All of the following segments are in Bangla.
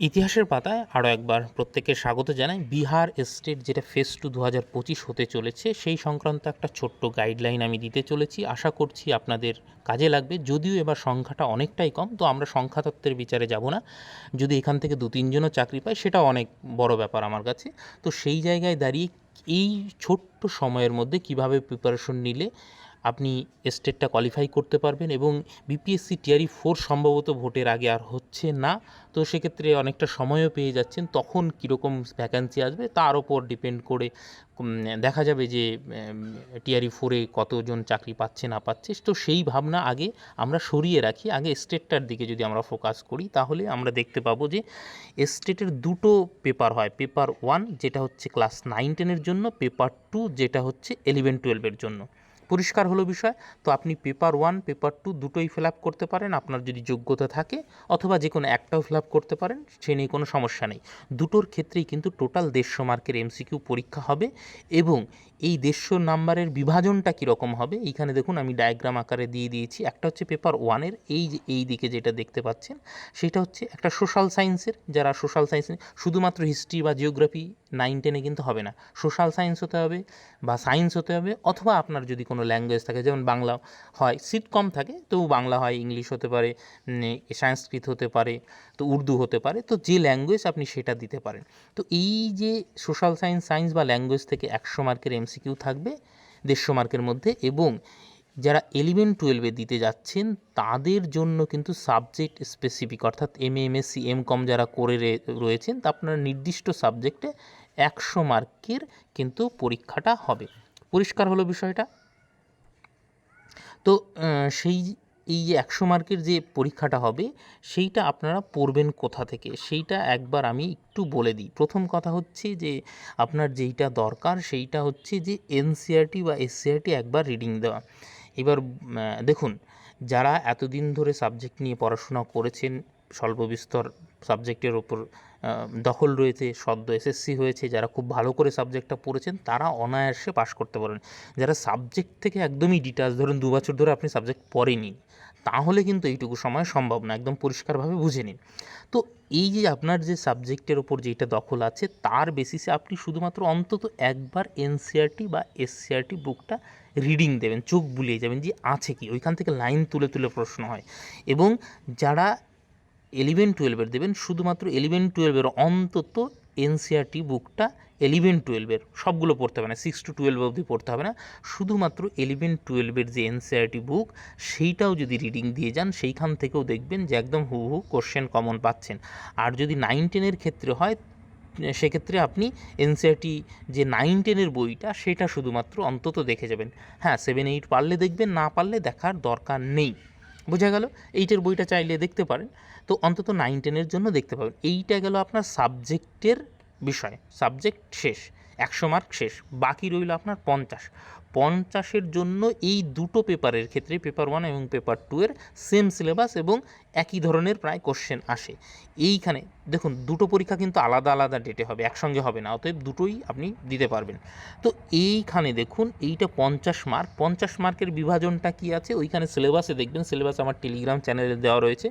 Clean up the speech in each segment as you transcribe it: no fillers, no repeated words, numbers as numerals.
ইতিহাসের পাতায় আরও একবার প্রত্যেককে স্বাগত জানাই। বিহার স্টেট যেটা ফেজ 2 2025 হতে চলেছে সেই সংক্রান্ত একটা ছোট্ট গাইডলাইন আমি দিতে চলেছি। আশা করছি আপনাদের কাজে লাগবে। যদিও এবার সংখ্যাটা অনেকটাই কম, তো আমরা সংখ্যাতত্ত্বের বিচারে যাব না। যদি এখান থেকে 2-3জনও চাকরি পায় সেটাও অনেক বড় ব্যাপার আমার কাছে। তো সেই জায়গায় দাঁড়িয়ে এই ছোট্ট সময়ের মধ্যে কিভাবে প্রিপারেশন নিলে আপনি স্টেটটা কোয়ালিফাই করতে পারবেন, এবং বিপিএসসি টিআরই 4 সম্ভবত ভোটের আগে আর হচ্ছে না, তো সেক্ষেত্রে অনেকটা সময়ও পেয়ে যাচ্ছেন। তখন কীরকম ভ্যাকান্সি আসবে তার ওপর ডিপেন্ড করে দেখা যাবে যে টিআরই 4-এ কতজন চাকরি পাচ্ছে না পাচ্ছে। তো সেই ভাবনা আগে আমরা সরিয়ে রাখি, আগে স্টেটটার দিকে যদি আমরা ফোকাস করি তাহলে আমরা দেখতে পাবো যে স্টেটের দুটো পেপার হয়। পেপার 1 যেটা হচ্ছে ক্লাস 9-10-এর জন্য, পেপার 2 যেটা হচ্ছে 11-12-এর জন্য। পরিষ্কার হলো বিষয়। তো আপনি পেপার 1 পেপার 2 দুটোই ফিল আপ করতে পারেন আপনার যদি যোগ্যতা থাকে, অথবা যে কোনো একটাও ফিল আপ করতে পারেন, সে নিয়ে কোনো সমস্যা নেই। দুটোর ক্ষেত্রেই কিন্তু টোটাল 150 মার্কের এমসিকিউ পরীক্ষা হবে, এবং এই 150 নাম্বারের বিভাজনটা কীরকম হবে এইখানে দেখুন আমি ডায়াগ্রাম আকারে দিয়ে দিয়েছি। একটা হচ্ছে পেপার 1-এর এই যে এই দিকে যেটা দেখতে পাচ্ছেন সেটা হচ্ছে একটা সোশ্যাল সায়েন্সের, যারা সোশ্যাল সায়েন্স শুধুমাত্র হিস্ট্রি বা জিওগ্রাফি 9-10-এ কিন্তু হবে না, সোশ্যাল সায়েন্স হতে হবে বা সায়েন্স হতে হবে, অথবা আপনার যদি কোনো ল্যাঙ্গুয়েজ থাকে, যেমন বাংলা হয়, সিট কম থাকে তবু বাংলা হয়, ইংলিশ হতে পারে, সংস্কৃত হতে পারে, তো উর্দু হতে পারে, তো যে ল্যাঙ্গুয়েজ আপনি সেটা দিতে পারেন। তো এই যে সোশ্যাল সায়েন্স সায়েন্স বা ল্যাঙ্গুয়েজ থেকে 100 মার্কের এমসিকিউ থাকবে 150 মার্কের মধ্যে, এবং যারা 11-12-এ দিতে যাচ্ছেন তাদের জন্য কিন্তু সাবজেক্ট স্পেসিফিক, অর্থাৎ এমএ এমএসসি এমকম যারা করে রয়েছেন তা আপনার নির্দিষ্ট সাবজেক্টে 100 মার্কের কিন্তু পরীক্ষাটা হবে। পরিষ্কার হলো বিষয়টা? তো সেই এই যে 100 মার্কের যে পরীক্ষাটা হবে সেইটা আপনারা পড়বেন কোথা থেকে সেইটা একবার আমি একটু বলে দিই। প্রথম কথা হচ্ছে যে আপনার যেইটা দরকার সেইটা হচ্ছে যে এনসিইআরটি বা এসসিইআরটি একবার রিডিং দেওয়া। এবার দেখুন, যারা এতদিন ধরে সাবজেক্ট নিয়ে পড়াশোনা করেছেন, স্বল্প বিস্তর সাবজেক্টের ওপর দখল রয়েছে, সদ্য এসএসসি হয়েছে, যারা খুব ভালো করে সাবজেক্টটা পড়েছেন তারা অনায়াসে পাশ করতে পারেন। যারা সাবজেক্ট থেকে একদমই ডিটাচ, ধরুন 2 বছর ধরে আপনি সাবজেক্ট পড়েনি, তাহলে কিন্তু এইটুকু সময় সম্ভব না, একদম পরিষ্কারভাবে বুঝে নিন। তো এই যে আপনার যে সাবজেক্টের ওপর যেটা দখল আছে তার বেসিসে আপনি শুধুমাত্র অন্তত একবার এনসিইআরটি বা এসসিইআরটি বুকটা রিডিং দেবেন, চোখ বুলিয়ে যাবেন যে আছে কি, ওইখান থেকে লাইন তুলে তুলে প্রশ্ন হয়। এবং যারা 11-12-এর দেবেন, শুধুমাত্র 11-12-এর অন্তত এনসিইআরটি বুকটা 11-12-এর সবগুলো পড়তে হবে না, 6-12 অবধি পড়তে হবে না, শুধুমাত্র 11-12-এর যে এনসিইআরটি বুক সেইটাও যদি রিডিং দিয়ে যান সেইখান থেকেও দেখবেন যে একদম হুবহু কোশ্চেন কমন পাচ্ছেন। আর যদি 9-10-এর ক্ষেত্রে হয় সেক্ষেত্রে আপনি এনসিইআরটি যে 9-10-এর বইটা সেটা শুধুমাত্র অন্তত দেখে যাবেন। হ্যাঁ, 7-8 পারলে দেখবেন, না পারলে দেখার দরকার নেই। বোঝা গেল? 8-এর বইটা চাইলে দেখতে পারেন, তো অন্তত 9-10-এর জন্য দেখতে পাবেন। এইটা গেল আপনার সাবজেক্টের বিষয়, সাবজেক্ট শেষ, 100 মার্ক শেষ। বাকি রইল আপনার 50-এর জন্য এই দুটো পেপারের ক্ষেত্রে, পেপার 1 এবং পেপার 2-এর সেম সিলেবাস এবং একই ধরনের প্রায় কোশ্চেন আসে। এইখানে দেখুন দুটো পরীক্ষা কিন্তু আলাদা আলাদা ডেটে হবে, একসঙ্গে হবে না, অতএব দুটোই আপনি দিতে পারবেন। তো এইখানে দেখুন এইটা 50 মার্ক, 50 মার্কের বিভাজনটা কি আছে ওইখানে সিলেবাসে দেখবেন। সিলেবাস আমার টেলিগ্রাম চ্যানেলে দেওয়া রয়েছে,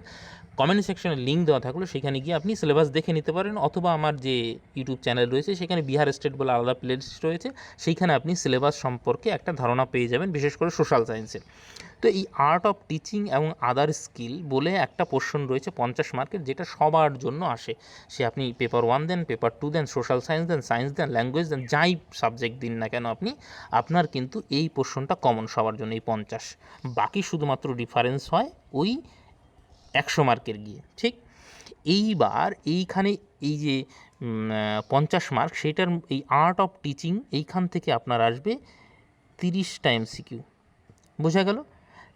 কমেন্ট সেকশনে লিঙ্ক দেওয়া থাকলো, সেখানে গিয়ে আপনি সিলেবাস দেখে নিতে পারেন, অথবা আমার যে ইউটিউব চ্যানেল রয়েছে সেখানে বিহার স্টেট বলে আলাদা প্লেলিস্ট রয়েছে, সেইখানে আপনি সিলেবাস সম্পর্কে একটা ধারণা পেয়ে যাবেন, বিশেষ করে সোশ্যাল সায়েন্সের। তো এই আর্ট অফ টিচিং এবং আদার স্কিল বলে একটা পোর্শন রয়েছে 50 মার্কের, যেটা সবার জন্য আসে। সে আপনি পেপার 1 দেন, পেপার 2 দেন, সোশ্যাল সায়েন্স দেন, সায়েন্স দেন, ল্যাঙ্গুয়েজ দেন, যাই সাবজেক্ট দিন না কেন আপনি, আপনার কিন্তু এই পোর্শনটা কমন সবার জন্য, এই 50। বাকি শুধুমাত্র ডিফারেন্স হয় ওই 100 মার্কের গিয়ে, ঠিক? এইবার এইখানে এই যে 50 মার্ক সেটার এই আর্ট অফ টিচিং এইখান থেকে আপনার আসবে 30টা এমসিকিউ। বোঝা গেল?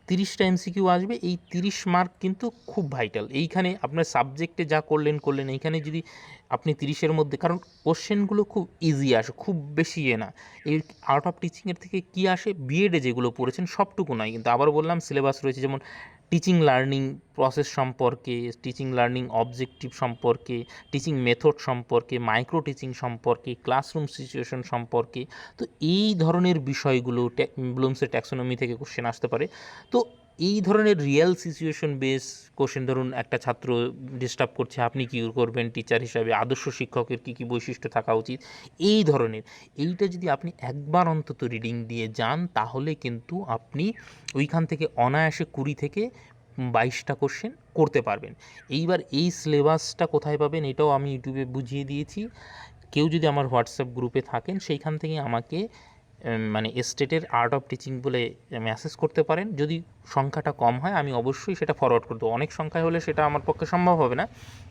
30টা এমসিকিউ আসবে। এই 30 মার্ক কিন্তু খুব ভাইটাল। এইখানে আপনার সাবজেক্টে যা করলেন, এইখানে যদি আপনি 30-এর মধ্যে, কারণ কোশ্চেনগুলো খুব ইজি আসে, খুব বেশি না। এই আর্ট অফ টিচিংয়ের থেকে কী আসে, বিএডে যেগুলো পড়েছেন সবটুকু নয় কিন্তু, আবার বললাম সিলেবাস রয়েছে, যেমন টিচিং লার্নিং প্রসেস সম্পর্কে, টিচিং লার্নিং অবজেক্টিভ সম্পর্কে, টিচিং মেথড সম্পর্কে, মাইক্রো টিচিং সম্পর্কে, ক্লাসরুম সিচুয়েশন সম্পর্কে। তো এই ধরনের বিষয়গুলো ব্লুমসের ট্যাক্সোনমি থেকে কোশ্চেন আসতে পারে। তো এই ধরনের রিয়েল সিচুয়েশন বেস কোশ্চেন, ধরুন একটা ছাত্র ডিস্টার্ব করছে, আপনি কী করবেন টিচার হিসাবে, আদর্শ শিক্ষকের কী কী বৈশিষ্ট্য থাকা উচিত, এই ধরনের এইটা যদি আপনি একবার অন্তত রিডিং দিয়ে যান, তাহলে কিন্তু আপনি ওইখান থেকে অনায়াসে 20 থেকে 22টা কোশ্চেন করতে পারবেন। এইবার এই সিলেবাসটা কোথায় পাবেন এটাও আমি ইউটিউবে বুঝিয়ে দিয়েছি। কেউ যদি আমার হোয়াটসঅ্যাপ গ্রুপে থাকেন, সেইখান থেকে আমাকে মানে স্টেটের আর্ট অফ টিচিং বলে মেসেজ করতে পারেন। যদি সংখ্যাটা কম হয় আমি অবশ্যই সেটা ফরওয়ার্ড করে দেবো, অনেক সংখ্যায় হলে সেটা আমার পক্ষে সম্ভব হবে না।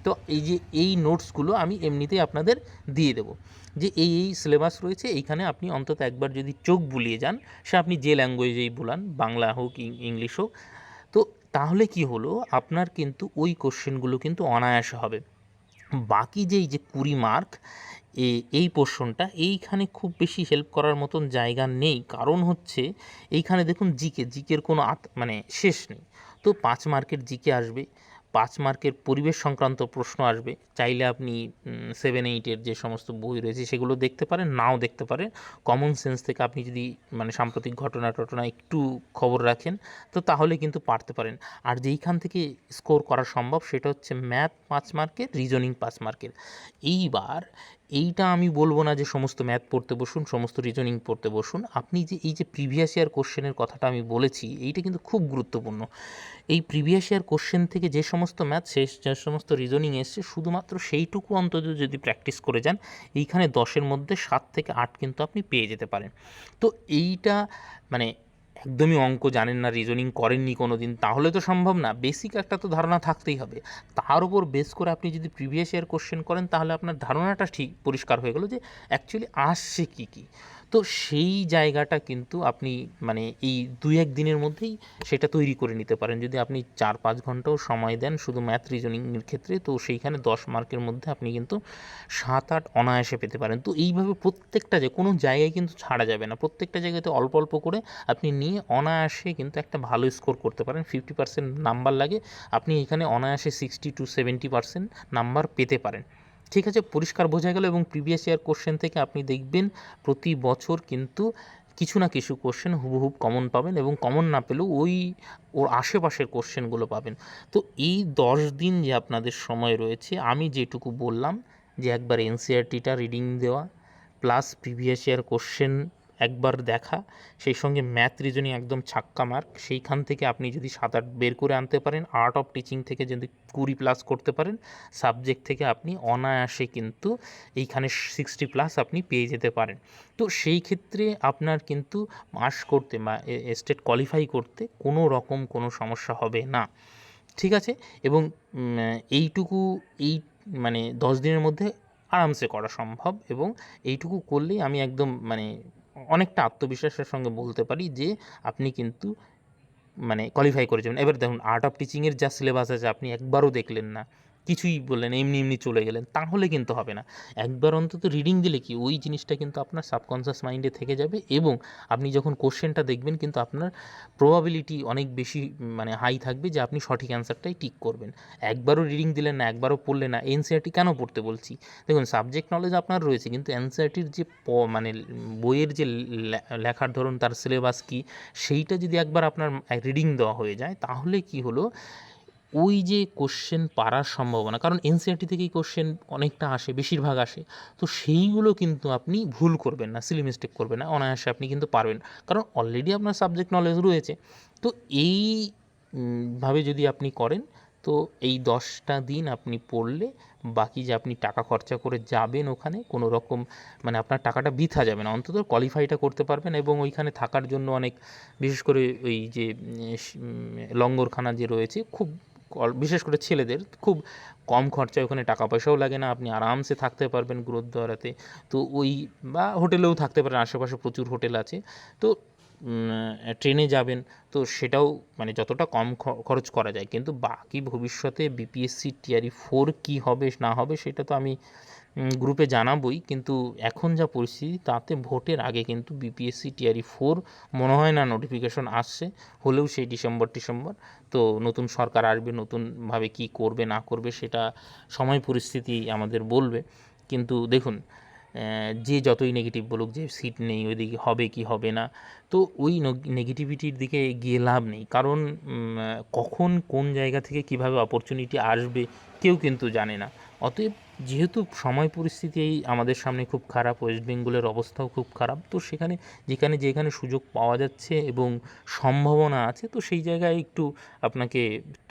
তো এই যে এই নোটসগুলো আমি এমনিতেই আপনাদের দিয়ে দেবো, যে এই সিলেবাস রয়েছে, এইখানে আপনি অন্তত একবার যদি চোখ বুলিয়ে যান, সে আপনি যে ল্যাঙ্গুয়েজেই বলান, বাংলা হোক ইংলিশ হোক, তো তাহলে কি হলো, আপনার কিন্তু ওই কোশ্চেনগুলো কিন্তু অনায়াসে হবে। বাকি যেই যে 20 মার্ক এই পোর্শনটা, এইখানে খুব বেশি হেল্প করার মতন জায়গা নেই। কারণ হচ্ছে এইখানে দেখুন জিকের কোনো মানে শেষ নেই। তো 5 মার্কের জিকে আসবে, 5 মার্কের পরিবেশ সংক্রান্ত প্রশ্ন আসবে। চাইলে আপনি 7-8-এর যে সমস্ত বই রয়েছে সেগুলো দেখতে পারেন, নাও দেখতে পারেন। কমন সেন্স থেকে আপনি যদি মানে সাম্প্রতিক ঘটনা একটু খবর রাখেন, তো তাহলে কিন্তু পারতে পারেন। আর যেইখান থেকে স্কোর করা সম্ভব সেটা হচ্ছে ম্যাথ 5 মার্কের, রিজনিং 5 মার্কের। এইবার এইটা আমি বলবো না যে সমস্ত ম্যাথ পড়তে বসুন, সমস্ত রিজনিং পড়তে বসুন। আপনি যে এই যে প্রিভিয়াস ইয়ার কোশ্চেনের কথাটা আমি বলেছি, এইটা কিন্তু খুব গুরুত্বপূর্ণ। এই প্রিভিয়াস ইয়ার কোশ্চেন থেকে যে সমস্ত ম্যাথ শেষ, যে সমস্ত রিজনিং এসছে, শুধুমাত্র সেইটুকু অন্তত যদি প্র্যাকটিস করে যান, এইখানে 10-এর মধ্যে 7 থেকে 8 কিন্তু আপনি পেয়ে যেতে পারেন। তো এইটা মানে একদমই অঙ্ক জানেন না, রিজনিং করেননি কোনো দিন, তাহলে তো সম্ভব না। বেসিক একটা তো ধারণা থাকতেই হবে। তার উপর বেস করে আপনি যদি প্রিভিয়াস ইয়ার কোশ্চেন করেন, তাহলে আপনার ধারণাটা ঠিক পরিষ্কার হয়ে গেল যে অ্যাকচুয়ালি আসছে কী কী। তো সেই জায়গাটা কিন্তু আপনি মানে এই 2-1 দিনের মধ্যেই সেটা তৈরি করে নিতে পারেন। যদি আপনি 4-5 ঘন্টাও সময় দেন শুধু ম্যাথ রিজনিংয়ের ক্ষেত্রে, তো সেইখানে 10 মার্কের মধ্যে আপনি কিন্তু 7-8 অনায়াসে পেতে পারেন। তো এইভাবে প্রত্যেকটা যে কোনো জায়গায় কিন্তু ছাড়া যাবে না, প্রত্যেকটা জায়গাতে অল্প অল্প করে আপনি নিয়ে অনায়াসে কিন্তু একটা ভালো স্কোর করতে পারেন। 50% নাম্বার লাগে, আপনি এখানে অনায়াসে 60-70% নাম্বার পেতে পারেন। ঠিক আছে, পরিষ্কার বোঝা গেল। এবং প্রিভিয়াস ইয়ার কোশ্চেন থেকে আপনি দেখবেন প্রতি বছর কিন্তু কিছু না কিছু কোশ্চেন হুবহুব কমন পাবেন, এবং কমন না পেলেও ওর আশেপাশের কোশ্চেনগুলো পাবেন। তো এই 10 দিন যে আপনাদের সময় রয়েছে, আমি যেটুকু বললাম যে একবার এনসিইআরটিটা রিডিং দেওয়া, প্লাস প্রিভিয়াস ইয়ার কোশ্চেন একবার দেখা, সেই সঙ্গে ম্যাথ রিজনিং একদম ছাক্কা মার্ক, সেইখান থেকে আপনি যদি 7-8 বের করে আনতে পারেন, আর্ট অফ টিচিং থেকে যদি 20+ করতে পারেন, সাবজেক্ট থেকে আপনি অনায়াসে কিন্তু এইখানে 60+ আপনি পেয়ে যেতে পারেন। তো সেই ক্ষেত্রে আপনার কিন্তু পাস করতে বা স্টেট কোয়ালিফাই করতে কোনো রকম কোনো সমস্যা হবে না। ঠিক আছে, এবং এইটুকু এই মানে 10 দিনের মধ্যে আরামসে করা সম্ভব, এবং এইটুকু করলেই আমি একদম মানে অনেকটা আত্মবিশ্বাসের সঙ্গে বলতে পারি যে আপনি কিন্তু মানে কোয়ালিফাই করে যাবেন। এবার দেখুন, আর্ট অফ টিচিংয়ের যা সিলেবাস আছে আপনি একবারও দেখলেন না, কিছুই বললেন, এমনি এমনি চলে গেলেন, তাহলে কিন্তু হবে না। একবার অন্তত রিডিং দিলে কি ওই জিনিসটা কিন্তু আপনার সাবকনসিয়াস মাইন্ডে থেকে যাবে, এবং আপনি যখন কোশ্চেনটা দেখবেন কিন্তু আপনার প্রবাবিলিটি অনেক বেশি মানে হাই থাকবে যে আপনি সঠিক অ্যান্সারটাই টিক করবেন। একবারও রিডিং দিলেন না, একবারও পড়লেন না, এনসিইআরটি কেন পড়তে বলছি, দেখুন সাবজেক্ট নলেজ আপনার রয়েছে, কিন্তু এনসিইআরটির যে মানে বইয়ের যে লেখার ধরুন, তার সিলেবাস কী, সেইটা যদি একবার আপনার রিডিং দেওয়া হয়ে যায়, তাহলে কি হলো, ওই যে কোশ্চেন পারার সম্ভাবনা, কারণ এনসিইআরটি থেকেই কোশ্চেন অনেকটা আসে, বেশিরভাগ আসে, তো সেইগুলো কিন্তু আপনি ভুল করবেন না, সিলি মিস্টেক করবেন না, অনায়াসে আপনি কিন্তু পারবেন, কারণ অলরেডি আপনার সাবজেক্ট নলেজ রয়েছে। তো এই ভাবে যদি আপনি করেন, তো এই 10টা দিন আপনি পড়লে বাকি যে আপনি টাকা খরচা করে যাবেন ওখানে, কোনো রকম মানে আপনার টাকাটা বৃথা যাবে না, অন্তত কোয়ালিফাইটা করতে পারবেন। এবং ওইখানে থাকার জন্য অনেক, বিশেষ করে ওই যে লঙ্গরখানা যে রয়েছে, খুব বিশেষ করে ছেলেদের খুব কম খরচায়, ওখানে টাকা পয়সাও লাগে না, আপনি আরামসে থাকতে পারবেন গুরুদ্বারাতে। তো ওই বা হোটেলেও থাকতে পারেন, আশেপাশে প্রচুর হোটেল আছে। তো ট্রেনে যাবেন, তো সেটাও মানে যতটা কম খরচ করা যায়। কিন্তু বাকি ভবিষ্যতে বিপিএসসি টিআরই 4 কী হবে না হবে সেটা তো আমি গ্রুপে জানাবই, কিন্তু এখন যা পরিস্থিতি তাতে ভোটের আগে কিন্তু বিপিএসসি টিআরই 4 মনে হয় না নোটিফিকেশন আসছে, হলেও সেই ডিসেম্বর। তো নতুন সরকার আসবে, নতুনভাবে কি করবে না করবে সেটা সময় পরিস্থিতি আমাদের বলবে। কিন্তু দেখুন, যে যতই নেগেটিভ বলুক যে সিট নেই, ওইদিকে হবে কি হবে না, তো ওই নেগেটিভিটির দিকে গিয়ে লাভ নেই, কারণ কখন কোন জায়গা থেকে কিভাবে অপরচুনিটি আসবে কেউ কিন্তু জানে না। অতএব যেহেতু সময় পরিস্থিতি এই আমাদের সামনে খুব খারাপ, ওয়েস্ট বেঙ্গলের অবস্থাও খুব খারাপ, তো সেখানে যেখানে সুযোগ পাওয়া যাচ্ছে এবং সম্ভাবনা আছে, তো সেই জায়গায় একটু আপনাকে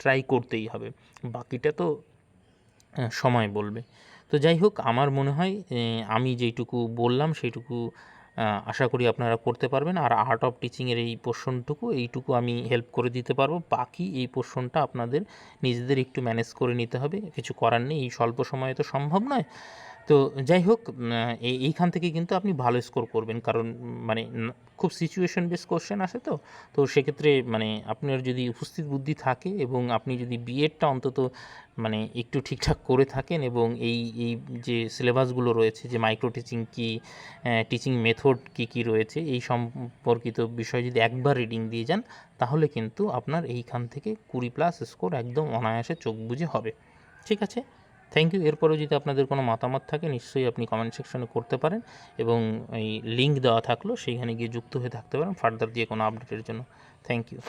ট্রাই করতেই হবে। বাকিটা তো সময় বলবে। তো যাই হোক, আমার মনে হয় আমি যেইটুকু বললাম সেইটুকু আশা করি আপনারা করতে পারবেন। আর আর্ট অফ টিচিংয়ের এই পোর্শনটুকু এইটুকু আমি হেল্প করে দিতে পারবো। বাকি এই পোর্শনটা আপনাদের নিজেদের একটু ম্যানেজ করে নিতে হবে, কিছু করার নেই, এই স্বল্প সময়ে তো সম্ভব নয়। তো যাই হোক, এইখান থেকে কিন্তু আপনি ভালো স্কোর করবেন, কারণ মানে খুব সিচুয়েশন বেস কোশ্চেন আসে, তো তো সেক্ষেত্রে মানে আপনার যদি উপস্থিত বুদ্ধি থাকে এবং আপনি যদি বিএডটা অন্তত মানে একটু ঠিকঠাক করে থাকেন, এবং এই যে সিলেবাসগুলো রয়েছে, যে মাইক্রো টিচিং কী, টিচিং মেথড কী কী রয়েছে, এই সম্পর্কিত বিষয় যদি একবার রিডিং দিয়ে যান, তাহলে কিন্তু আপনার এইখান থেকে 20+ স্কোর একদম অনায়াসে চোখ বুজে হবে। ঠিক আছে, থ্যাংক ইউ। এরপরেও যদি আপনাদের কোনো মতামত থাকে নিশ্চয়ই আপনি কমেন্ট সেকশনে করতে পারেন, এবং এই লিঙ্ক দেওয়া থাকলো সেইখানে গিয়ে যুক্ত হয়ে থাকতে পারেন ফার্দার দিয়ে কোনো আপডেটের জন্য। Thank you.